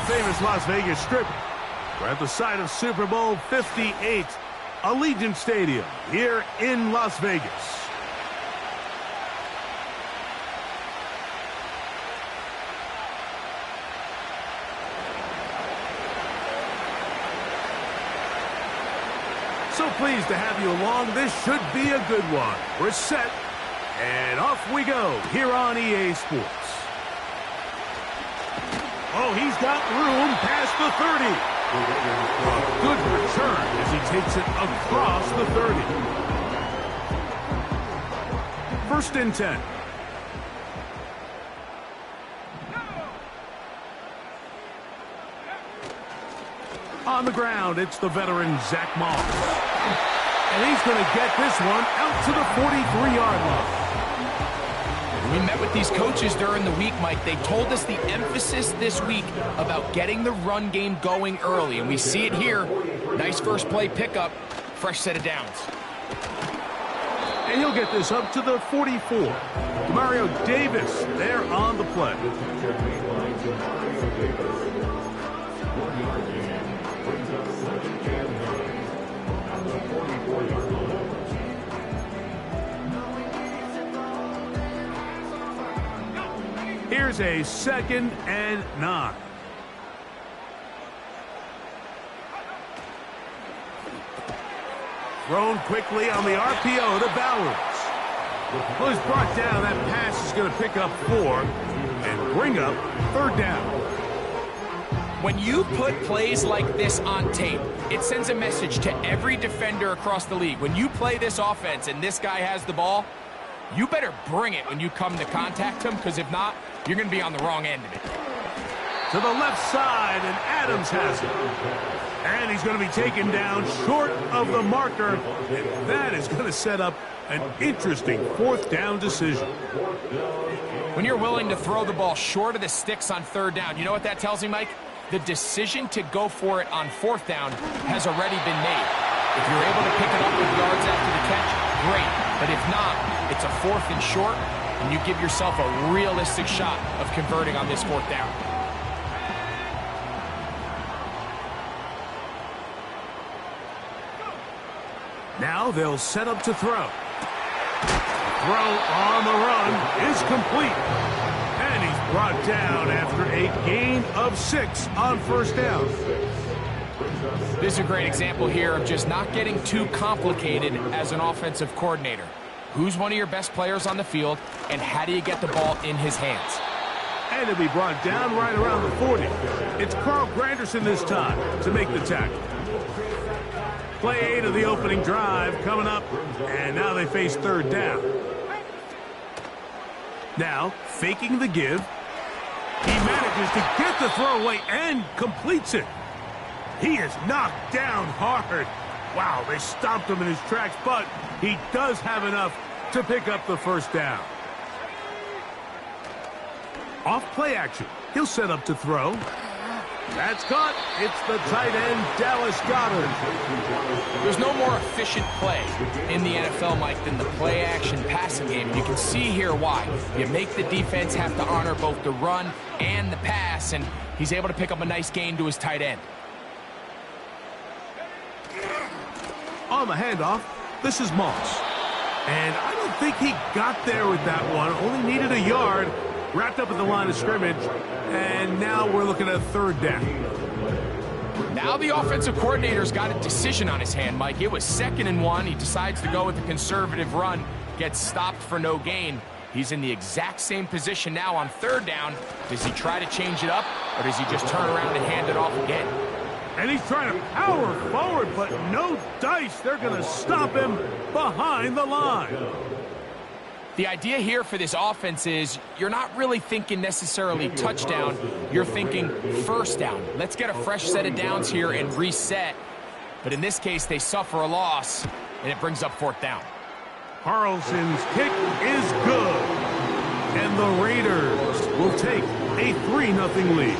famous Las Vegas Strip. We're at the site of Super Bowl 58, Allegiant Stadium, here in Las Vegas. So pleased to have you along. This should be a good one. We're set, and off we go here on EA Sports. Oh, he's got room past the 30. A good return as he takes it across the 30. First and 10. On the ground, it's the veteran Zach Moss. And he's going to get this one out to the 43-yard line. We met with these coaches during the week, Mike. They told us the emphasis this week about getting the run game going early, and we see it here. Nice first play pickup, fresh set of downs. And he'll get this up to the 44. Mario Davis there on the play. Here's a 2nd and 9. Thrown quickly on the RPO to Bowers. Well, he's brought down. That pass is going to pick up 4 and bring up 3rd down. When you put plays like this on tape, it sends a message to every defender across the league. When you play this offense and this guy has the ball, you better bring it when you come to contact him, because if not, you're going to be on the wrong end of it. To the left side, and Adams has it. And he's going to be taken down short of the marker. And that is going to set up an interesting 4th down decision. When you're willing to throw the ball short of the sticks on 3rd down, you know what that tells me, Mike? The decision to go for it on 4th down has already been made. If you're able to pick it up with yards after the catch, great. But if not, it's a 4th and short, and you give yourself a realistic shot of converting on this 4th down. Now they'll set up to throw. Throw on the run is complete. And he's brought down after a gain of 6 on 1st down. This is a great example here of just not getting too complicated as an offensive coordinator. Who's one of your best players on the field, and how do you get the ball in his hands? And it'll be brought down right around the 40. It's Carl Granderson this time to make the tackle. Play 8 of the opening drive coming up, and now they face 3rd down. Now, faking the give. He manages to get the throw away and completes it. He is knocked down hard. Wow, they stopped him in his tracks, but he does have enough to pick up the 1st down. Off play action. He'll set up to throw. That's caught. It's the tight end, Dallas Goedert. There's no more efficient play in the NFL, Mike, than the play-action passing game. You can see here why. You make the defense have to honor both the run and the pass, and he's able to pick up a nice gain to his tight end. On the handoff, this is Moss. And I don't think he got there with that one. Only needed a yard. Wrapped up at the line of scrimmage. And now we're looking at 3rd down. Now the offensive coordinator's got a decision on his hand, Mike. It was 2nd and 1. He decides to go with a conservative run. Gets stopped for no gain. He's in the exact same position now on 3rd down. Does he try to change it up, or does he just turn around and hand it off again? And he's trying to power forward, but no dice. They're going to stop him behind the line. The idea here for this offense is you're not really thinking necessarily touchdown. You're thinking 1st down. Let's get a fresh set of downs here and reset. But in this case, they suffer a loss, and it brings up 4th down. Carlson's kick is good. And the Raiders will take a 3-0 lead.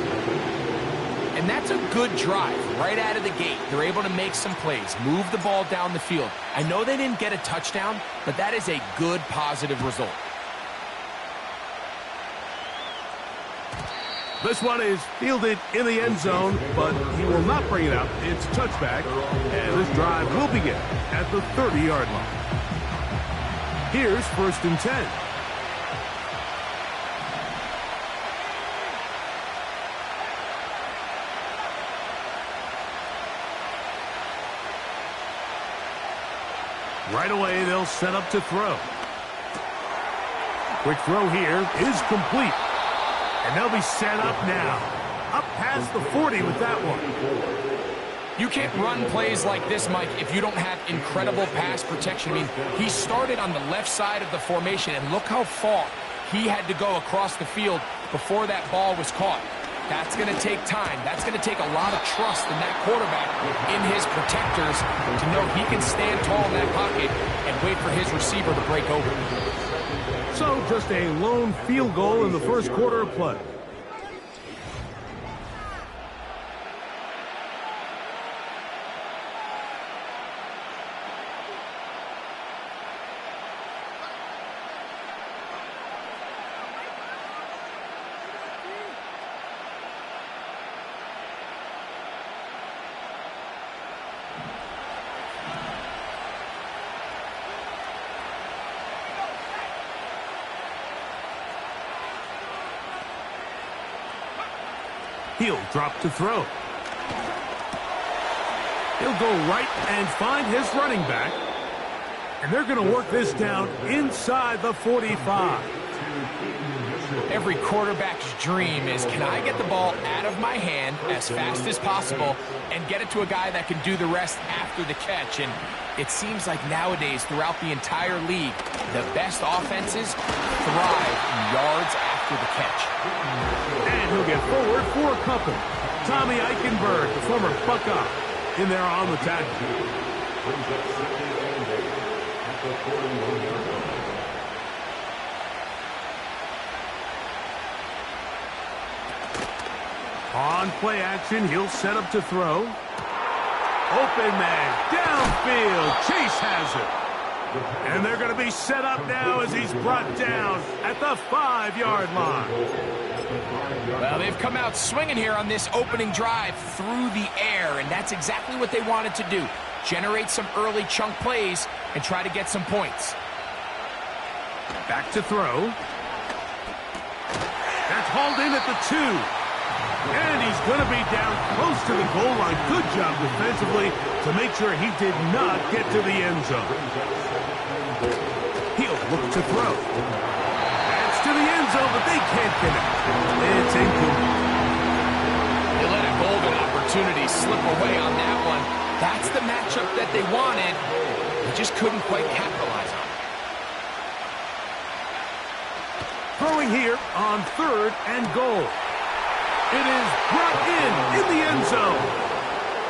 And that's a good drive right out of the gate. They're able to make some plays, move the ball down the field. I know they didn't get a touchdown, but that is a good, positive result. This one is fielded in the end zone, but he will not bring it out. It's a touchback, and this drive will begin at the 30-yard line. Here's 1st and 10. Right away, they'll set up to throw. Quick throw here is complete. And they'll be set up now. Up past the 40 with that one. You can't run plays like this, Mike, if you don't have incredible pass protection. I mean, he started on the left side of the formation, and look how far he had to go across the field before that ball was caught. That's going to take time. That's going to take a lot of trust in that quarterback, in his protectors, to know he can stand tall in that pocket and wait for his receiver to break over. So just a lone field goal in the first quarter of play. He'll drop to throw. He'll go right and find his running back. And they're going to work this down inside the 45. Every quarterback's dream is, can I get the ball out of my hand as fast as possible and get it to a guy that can do the rest after the catch? And it seems like nowadays, throughout the entire league, the best offenses thrive in yards after the catch. And he'll get forward for a couple. Tommy Eichenberg, the former Buckeye, in there on the tackle. On play action, he'll set up to throw. Open man, downfield, Chase has it. And they're going to be set up now as he's brought down at the 5-yard line. Well, they've come out swinging here on this opening drive through the air, and that's exactly what they wanted to do. Generate some early chunk plays and try to get some points. Back to throw. That's hauled in at the 2. And he's going to be down close to the goal line. Good job defensively to make sure he did not get to the end zone. He'll look to throw. That's to the end zone, but they can't connect. It's incomplete. They let a golden opportunity slip away on that one. That's the matchup that they wanted. They just couldn't quite capitalize on it. Throwing here on 3rd and goal. It is brought in the end zone.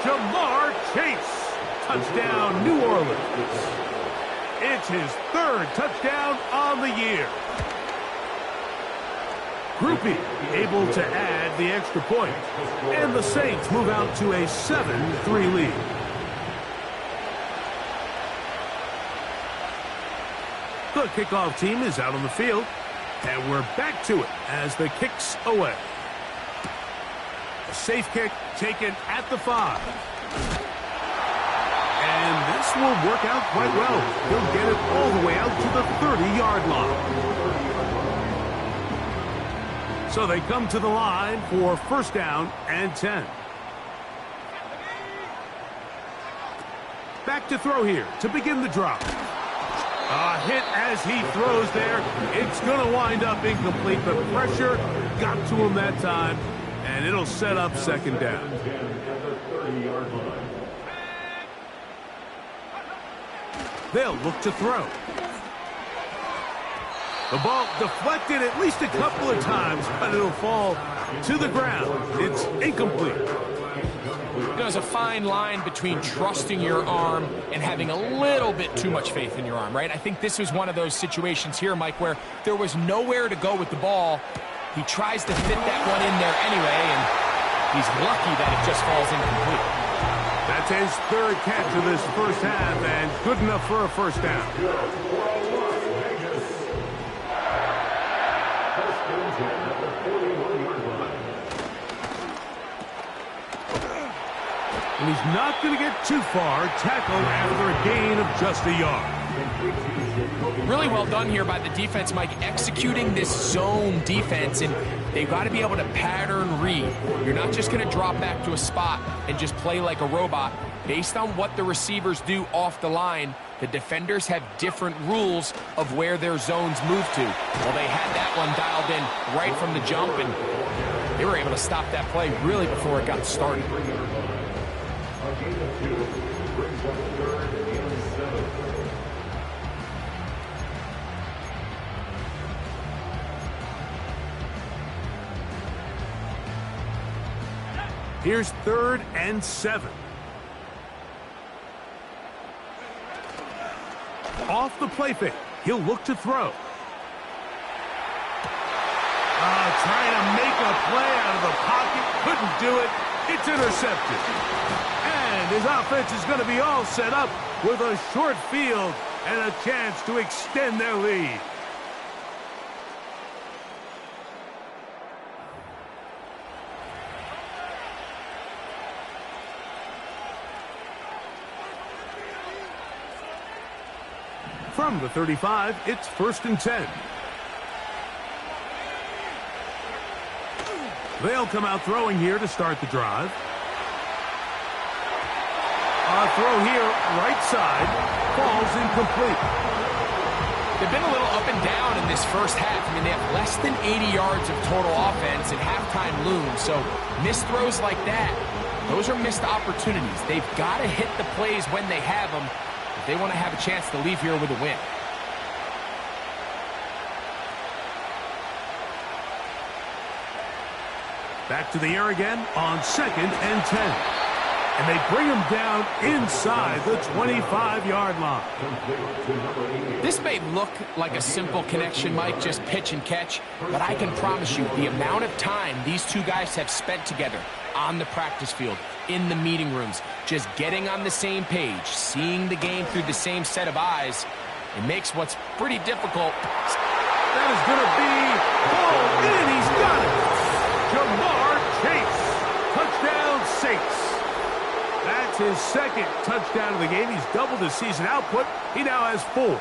Jamar Chase. Touchdown, New Orleans. It's his 3rd touchdown on the year. Groupie able to add the extra point. And the Saints move out to a 7-3 lead. The kickoff team is out on the field. And we're back to it as the kick's away. A safe kick taken at the 5. And this will work out quite well. He'll get it all the way out to the 30-yard line. So they come to the line for 1st down and 10. Back to throw here to begin the drop. A hit as he throws there. It's going to wind up incomplete, but pressure got to him that time. And it'll set up 2nd down. They'll look to throw. The ball deflected at least a couple of times, but it'll fall to the ground. It's incomplete. There's a fine line between trusting your arm and having a little bit too much faith in your arm, right? I think this was one of those situations here, Mike, where there was nowhere to go with the ball. He tries to fit that one in there anyway, and he's lucky that it just falls incomplete. That's his 3rd catch of this first half, and good enough for a 1st down. And he's not going to get too far. Tackle after a gain of just a yard. Really well done here by the defense, Mike, executing this zone defense, and they've got to be able to pattern read. You're not just going to drop back to a spot and just play like a robot. Based on what the receivers do off the line, the defenders have different rules of where their zones move to. Well, they had that one dialed in right from the jump, and they were able to stop that play really before it got started. Here's 3rd and 7. Off the play fake. He'll look to throw. Trying to make a play out of the pocket. Couldn't do it. It's intercepted. And his offense is going to be all set up with a short field and a chance to extend their lead. From the 35, it's 1st and 10. They'll come out throwing here to start the drive. A throw here, right side, falls incomplete. They've been a little up and down in this first half. I mean, they have less than 80 yards of total offense and halftime looms. So missed throws like that, those are missed opportunities. They've got to hit the plays when they have them if they want to have a chance to leave here with a win. Back to the air again on 2nd and 10. And they bring him down inside the 25-yard line. This may look like a simple connection, Mike, just pitch and catch, but I can promise you the amount of time these two guys have spent together on the practice field, in the meeting rooms, just getting on the same page, seeing the game through the same set of eyes, it makes what's pretty difficult. That is going to be ball in. He's got it. Jamar Chase, touchdown Saints. That's his 2nd touchdown of the game. He's doubled his season output. He now has 4.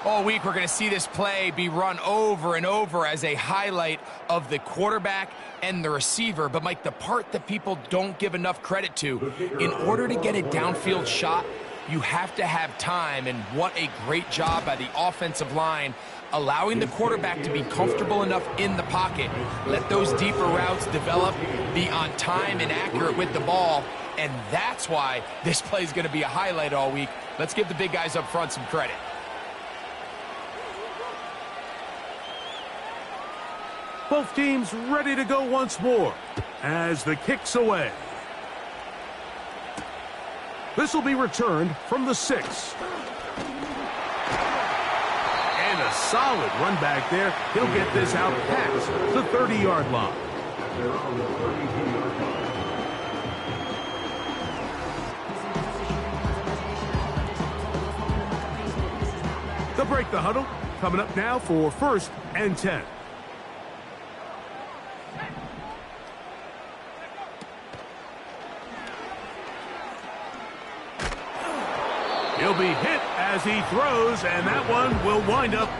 All week we're going to see this play be run over and over as a highlight of the quarterback and the receiver. But, Mike, the part that people don't give enough credit to, in order to get a downfield shot, you have to have time, and what a great job by the offensive line allowing the quarterback to be comfortable enough in the pocket, let those deeper routes develop, be on time and accurate with the ball, and that's why this play is going to be a highlight all week. Let's give the big guys up front some credit. Both teams ready to go once more as the kick's away. This will be returned from the 6. And a solid run back there. He'll get this out past the 30-yard line. They'll break the huddle. Coming up now for 1st and 10. He'll be hit as he throws, and that one will wind up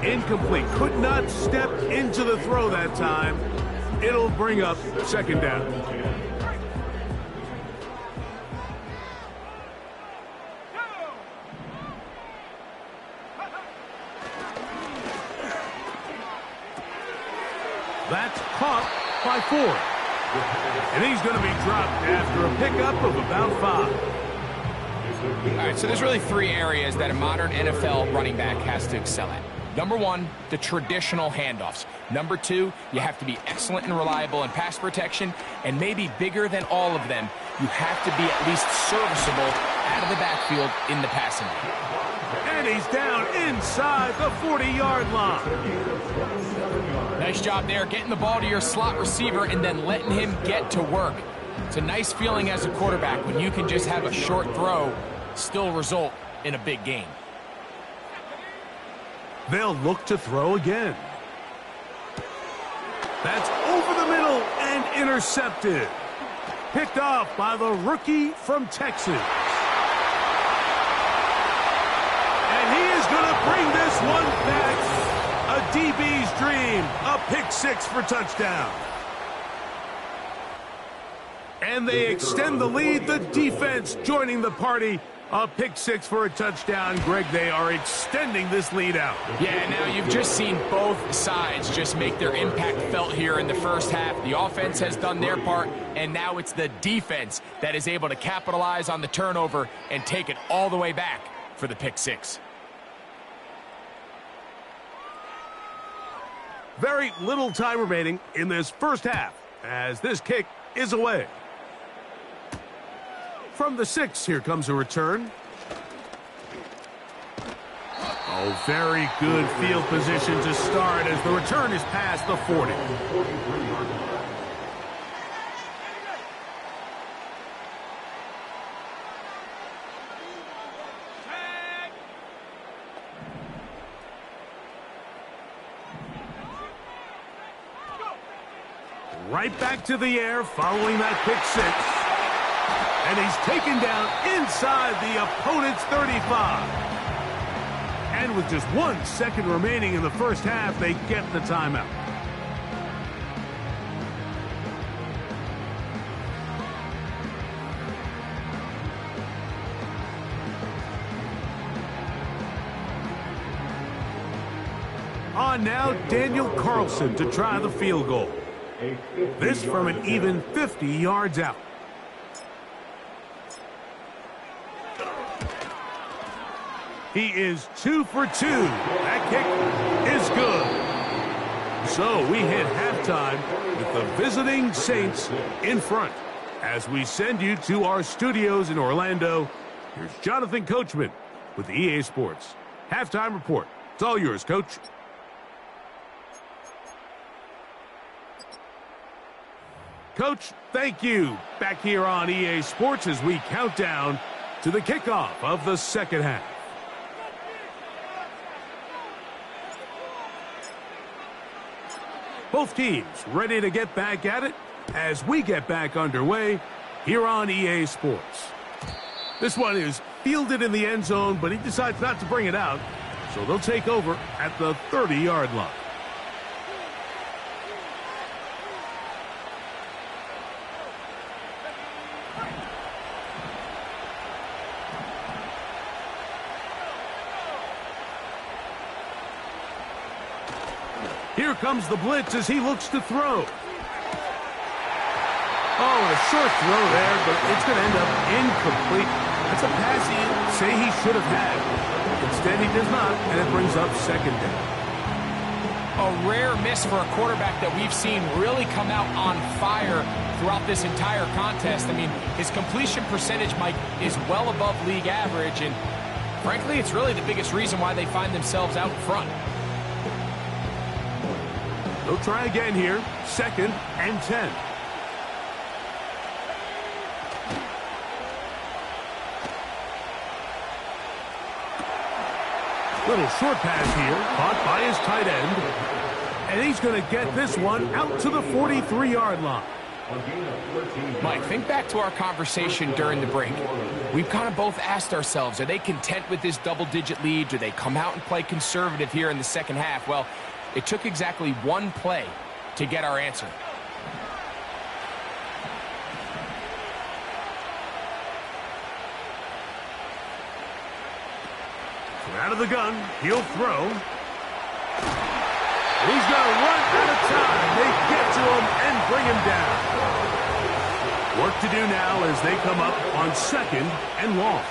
incomplete. Could not step into the throw that time. It'll bring up 2nd down. That's caught by 4. And he's going to be dropped after a pickup of about 5. All right, so there's really 3 areas that a modern NFL running back has to excel at. Number 1, the traditional handoffs. Number 2, you have to be excellent and reliable in pass protection. And maybe bigger than all of them, you have to be at least serviceable out of the backfield in the passing game. And he's down inside the 40-yard line. Nice job there, getting the ball to your slot receiver and then letting him get to work. It's a nice feeling as a quarterback when you can just have a short throw still result in a big game. They'll look to throw again. That's over the middle and intercepted. picked off by the rookie from Texas. And he is going to bring this one back. A DB's dream. A pick six for touchdown. And they extend the lead. The defense joining the party. A pick six for a touchdown. Greg, they are extending this lead out. Yeah, now you've just seen both sides just make their impact felt here in the first half. The offense has done their part, and now it's the defense that is able to capitalize on the turnover and take it all the way back for the pick six. Very little time remaining in this first half as this kick is away. From the 6, here comes a return. Oh, very good field position to start as the return is past the 40. Right back to the air following that pick six. And he's taken down inside the opponent's 35. And with just 1 second remaining in the first half, they get the timeout. On now, Daniel Carlson to try the field goal. This from an even 50 yards out. He is 2 for 2. That kick is good. So we hit halftime with the visiting Saints in front. As we send you to our studios in Orlando, here's Jonathan Coachman with EA Sports. Halftime report. It's all yours, Coach. Coach, thank you. Back here on EA Sports as we count down to the kickoff of the second half. Both teams ready to get back at it as we get back underway here on EA Sports. This one is fielded in the end zone, but he decides not to bring it out, so they'll take over at the 30-yard line. Here comes the blitz as he looks to throw. Oh, a short throw there, but it's going to end up incomplete. That's a pass he say he should have had. Instead, he does not, and it brings up second down. A rare miss for a quarterback that we've seen really come out on fire throughout this entire contest. I mean, his completion percentage, Mike, is well above league average, and frankly, it's really the biggest reason why they find themselves out in front. They'll try again here. 2nd and 10. Little short pass here, caught by his tight end. And he's going to get this one out to the 43-yard line. Mike, think back to our conversation during the break. We've kind of both asked ourselves, are they content with this double-digit lead? Do they come out and play conservative here in the second half? Well, it took exactly one play to get our answer. Out of the gun, he'll throw. He's going to run out of time. They get to him and bring him down. Work to do now as they come up on 2nd and long.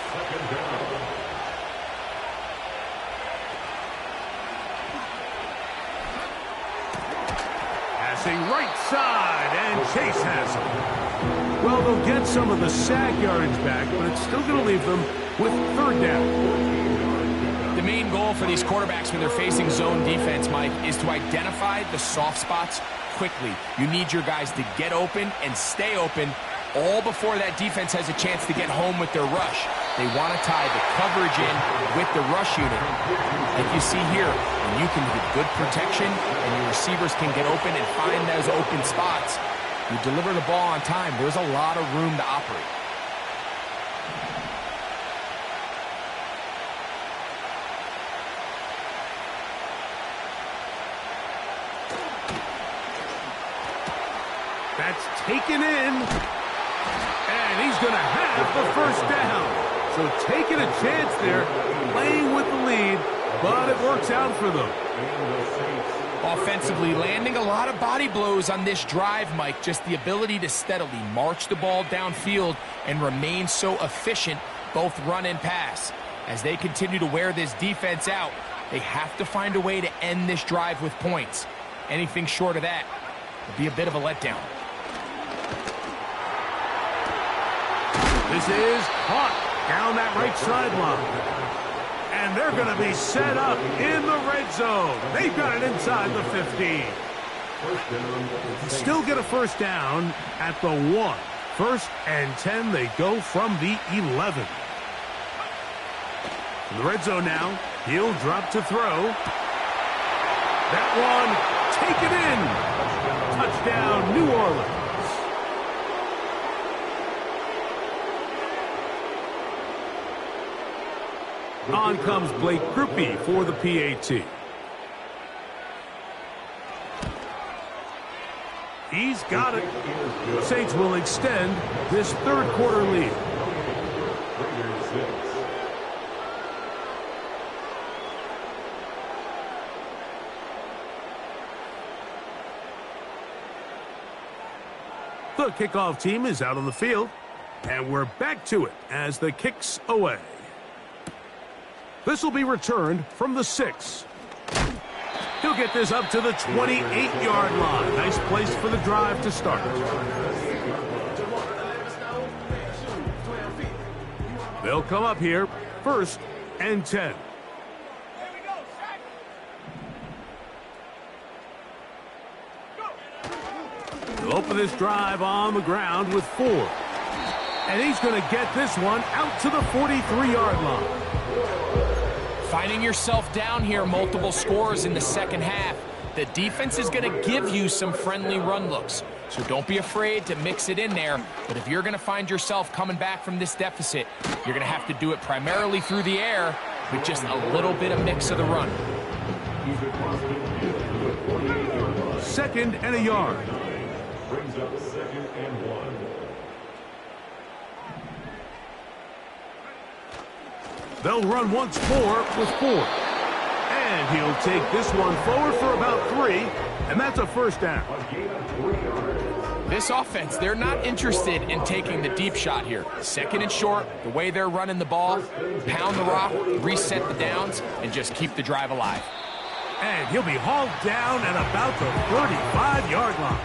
Passing right side, and Chase has him. Well, they'll get some of the sack yardage back, but it's still going to leave them with 3rd down. The main goal for these quarterbacks when they're facing zone defense, Mike, is to identify the soft spots quickly. You need your guys to get open and stay open all before that defense has a chance to get home with their rush. They want to tie the coverage in with the rush unit. Like you see here, when you can get good protection and your receivers can get open and find those open spots, You deliver the ball on time, there's a lot of room to operate. That's taken in, and he's going to have the first down. So taking a chance there, playing with the lead, but it works out for them. Offensively, landing a lot of body blows on this drive, Mike. Just the ability to steadily march the ball downfield and remain so efficient, both run and pass. As they continue to wear this defense out, they have to find a way to end this drive with points. Anything short of that would be a bit of a letdown. This is caught down that right sideline. And they're going to be set up in the red zone. They've got it inside the 15. Still get a first down at the 1. 1st and 10, they go from the 11. In the red zone now, he'll drop to throw. That one, take it in. Touchdown, New Orleans. On comes Blake Grupe for the PAT. He's got it. Saints will extend this third quarter lead. The kickoff team is out on the field, and we're back to it as the kick's away. This will be returned from the 6. He'll get this up to the 28-yard line. Nice place for the drive to start. They'll come up here, 1st and 10. He'll open this drive on the ground with 4. And he's going to get this one out to the 43-yard line. Finding yourself down here, multiple scores in the second half. The defense is going to give you some friendly run looks. So don't be afraid to mix it in there. But if you're going to find yourself coming back from this deficit, you're going to have to do it primarily through the air with just a little bit of mix of the run. 2nd and a yard. Brings up 2nd and 1. They'll run once more with 4. And he'll take this one forward for about 3. And that's a first down. This offense, they're not interested in taking the deep shot here. 2nd and short, the way they're running the ball, pound the rock, reset the downs, and just keep the drive alive. And he'll be hauled down at about the 35-yard line.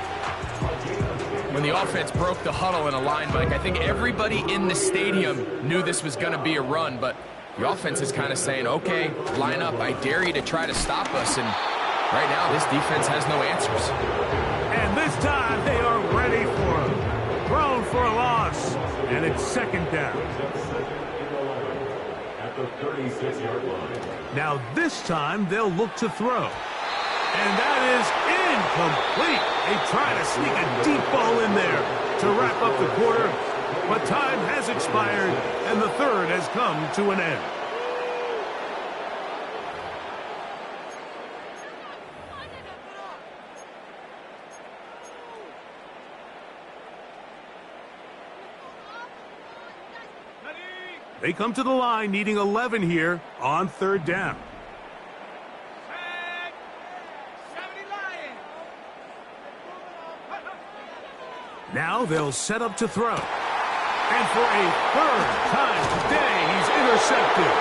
When the offense broke the huddle in a line, Mike, I think everybody in the stadium knew this was going to be a run, but the offense is kind of saying, okay, line up, I dare you to try to stop us, and right now this defense has no answers. And this time they are ready for him. Thrown for a loss, and it's 2nd down. At the 36-yard line. Now this time they'll look to throw. And that is incomplete. They try to sneak a deep ball in there to wrap up the quarter, but time has expired, and the third has come to an end. They come to the line needing 11 here on 3rd down. Now they'll set up to throw. And for a 3rd time today, he's intercepted.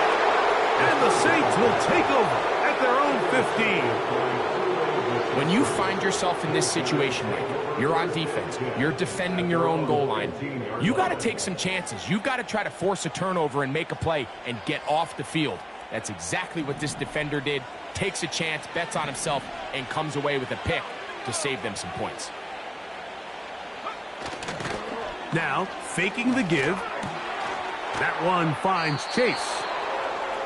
And the Saints will take over at their own 15. When you find yourself in this situation, Mike, you're on defense, you're defending your own goal line, you got to take some chances. You got to try to force a turnover and make a play and get off the field. That's exactly what this defender did. Takes a chance, bets on himself, and comes away with a pick to save them some points. Now, faking the give. That one finds Chase.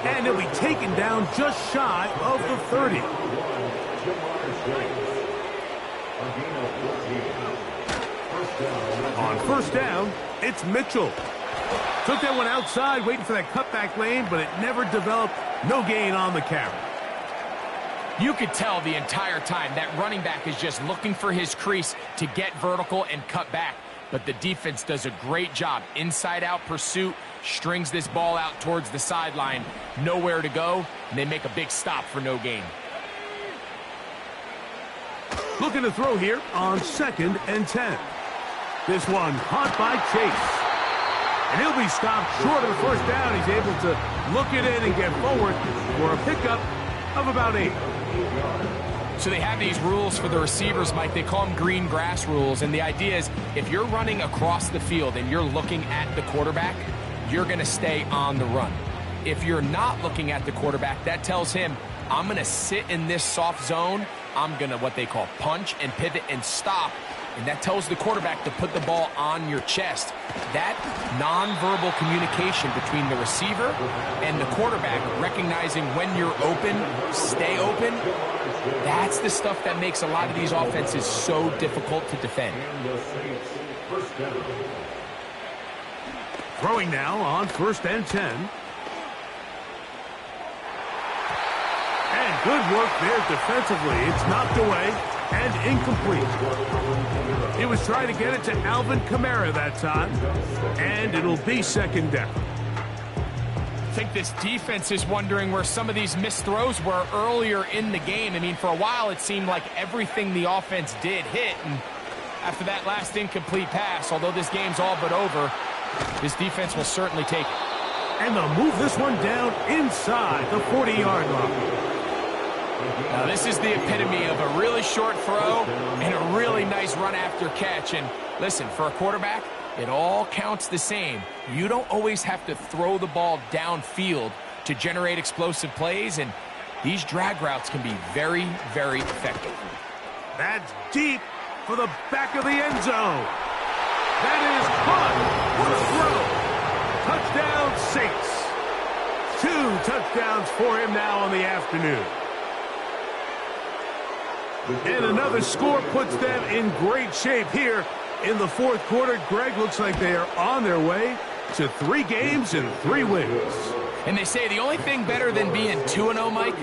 And he'll be taken down just shy of the 30. On first down, it's Mitchell. Took that one outside, waiting for that cutback lane, but it never developed. No gain on the carry. You could tell the entire time that running back is just looking for his crease to get vertical and cut back. But the defense does a great job. Inside-out pursuit, strings this ball out towards the sideline. Nowhere to go, and they make a big stop for no gain. Looking to throw here on 2nd and 10. This one caught by Chase. And he'll be stopped short of the first down. He's able to look it in and get forward for a pickup of about 8. So they have these rules for the receivers, Mike. They call them green grass rules. And the idea is if you're running across the field and you're looking at the quarterback, you're going to stay on the run. If you're not looking at the quarterback, that tells him, I'm going to sit in this soft zone. I'm going to what they call punch and pivot and stop. And that tells the quarterback to put the ball on your chest. That nonverbal communication between the receiver and the quarterback, recognizing when you're open, stay open, that's the stuff that makes a lot of these offenses so difficult to defend. Throwing now on 1st and 10. And good work there defensively. It's knocked away and incomplete. He was trying to get it to Alvin Kamara that time, and it'll be 2nd down. I think this defense is wondering where some of these missed throws were earlier in the game. I mean, for a while it seemed like everything the offense did hit, and after that last incomplete pass, although this game's all but over, this defense will certainly take it. And they'll move this one down inside the 40-yard line. Now, this is the epitome of a really short throw and a really nice run after catch. And listen, for a quarterback, it all counts the same. You don't always have to throw the ball downfield to generate explosive plays, and these drag routes can be very, very effective. That's deep for the back of the end zone. That is caught. What a throw. Touchdown, Saints. 2 touchdowns for him now on the afternoon. And another score puts them in great shape here in the 4th quarter. Greg, looks like they are on their way to 3 games and 3 wins. And they say the only thing better than being 2-0, Mike,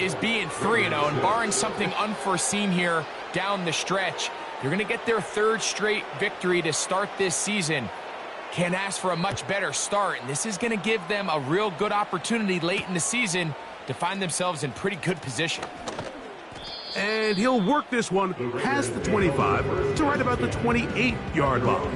is being 3-0. And barring something unforeseen here down the stretch, you're going to get their 3rd straight victory to start this season. Can't ask for a much better start. And this is going to give them a real good opportunity late in the season to find themselves in pretty good position. And he'll work this one past the 25 to right about the 28-yard line.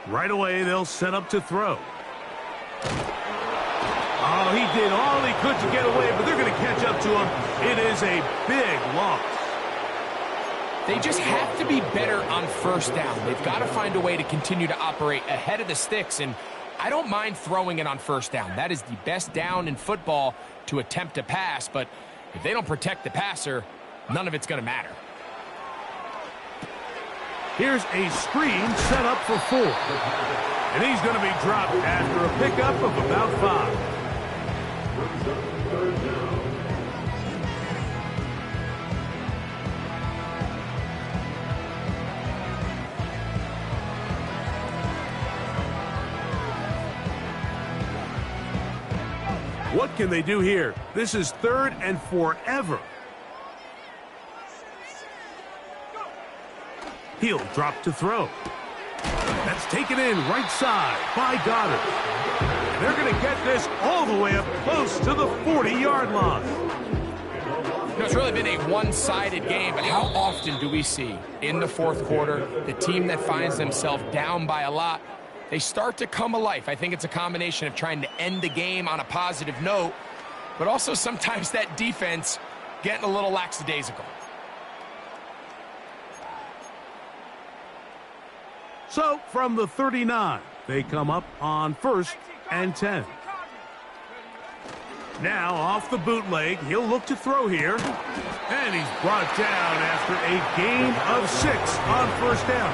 Right away, they'll set up to throw. Oh, he did all he could to get away, but they're going to catch up to him. It is a big loss. They just have to be better on first down. They've got to find a way to continue to operate ahead of the sticks, and I don't mind throwing it on first down. That is the best down in football to attempt to pass, but if they don't protect the passer, none of it's going to matter. Here's a screen set up for 4. And he's going to be dropped after a pickup of about 5. What can they do here? This is 3rd and forever. He'll drop to throw. That's taken in right side by Goddard. And they're going to get this all the way up close to the 40-yard line. You know, it's really been a one-sided game, but how often do we see in the 4th quarter the team that finds themselves down by a lot, they start to come alive? I think it's a combination of trying to end the game on a positive note, but also sometimes that defense getting a little lackadaisical. So from the 39, they come up on 1st and 10. Now off the bootleg, he'll look to throw here. And he's brought down after a gain of 6 on first down.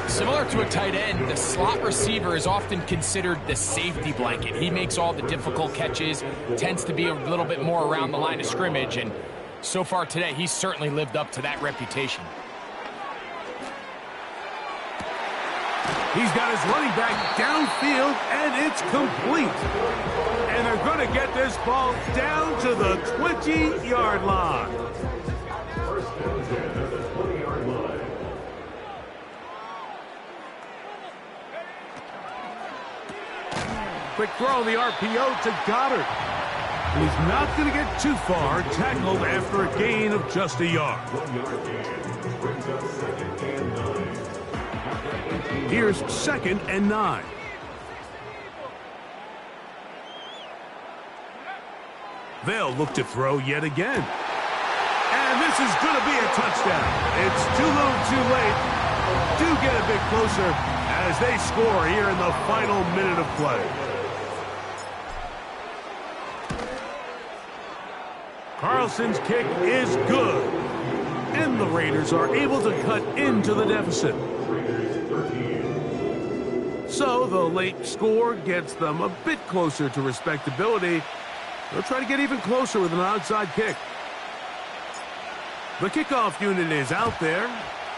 Similar to a tight end, the slot receiver is often considered the safety blanket. He makes all the difficult catches, tends to be a little bit more around the line of scrimmage, and so far today, he's certainly lived up to that reputation. He's got his running back downfield, and it's complete. And they're going to get this ball down to the 20-yard line. First down 10 at the 20-yard line. Quick throw on the RPO to Goddard. He's not going to get too far, tackled after a gain of just a yard. 1 yard gain. Brings up second and 9. Here's second and 9. They'll look to throw yet again. And this is going to be a touchdown. It's too little too late. Do get a bit closer as they score here in the final minute of play. Carlson's kick is good. And the Raiders are able to cut into the deficit. So the late score gets them a bit closer to respectability. They'll try to get even closer with an outside kick. The kickoff unit is out there,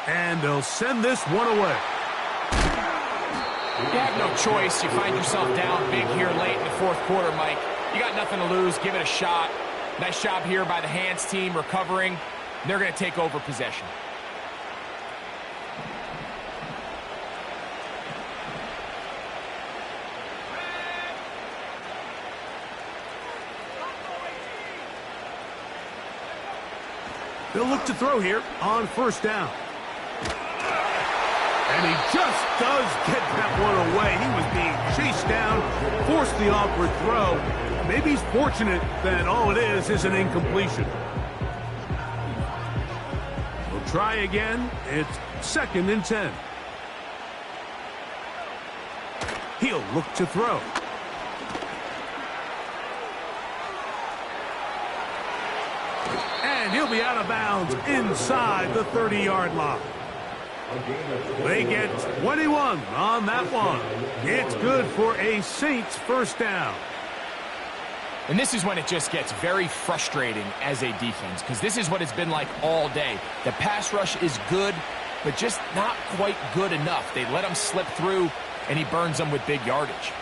and they'll send this one away. You have no choice. You find yourself down big here late in the fourth quarter, Mike. You got nothing to lose. Give it a shot. Nice job here by the hands team recovering. They're going to take over possession. They'll look to throw here on first down. And he just does get that one away. He was being chased down, forced the awkward throw. Maybe he's fortunate that all it is an incompletion. We'll try again. It's second and 10. He'll look to throw. And he'll be out of bounds inside the 30-yard line. They get 21 on that one. It's good for a Saints first down. And this is when it just gets very frustrating as a defense, because this is what it's been like all day. The pass rush is good, but just not quite good enough. They let him slip through, and he burns them with big yardage.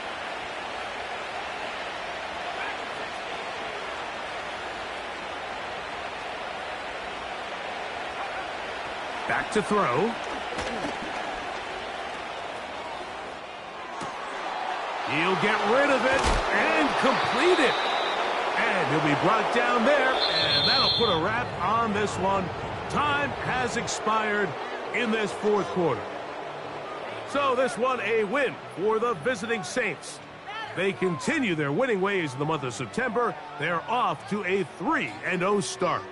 Back to throw. He'll get rid of it and complete it. And he'll be brought down there, and that'll put a wrap on this one. Time has expired in this fourth quarter. So this one a win for the visiting Saints. They continue their winning ways in the month of September. They're off to a 3-0 start.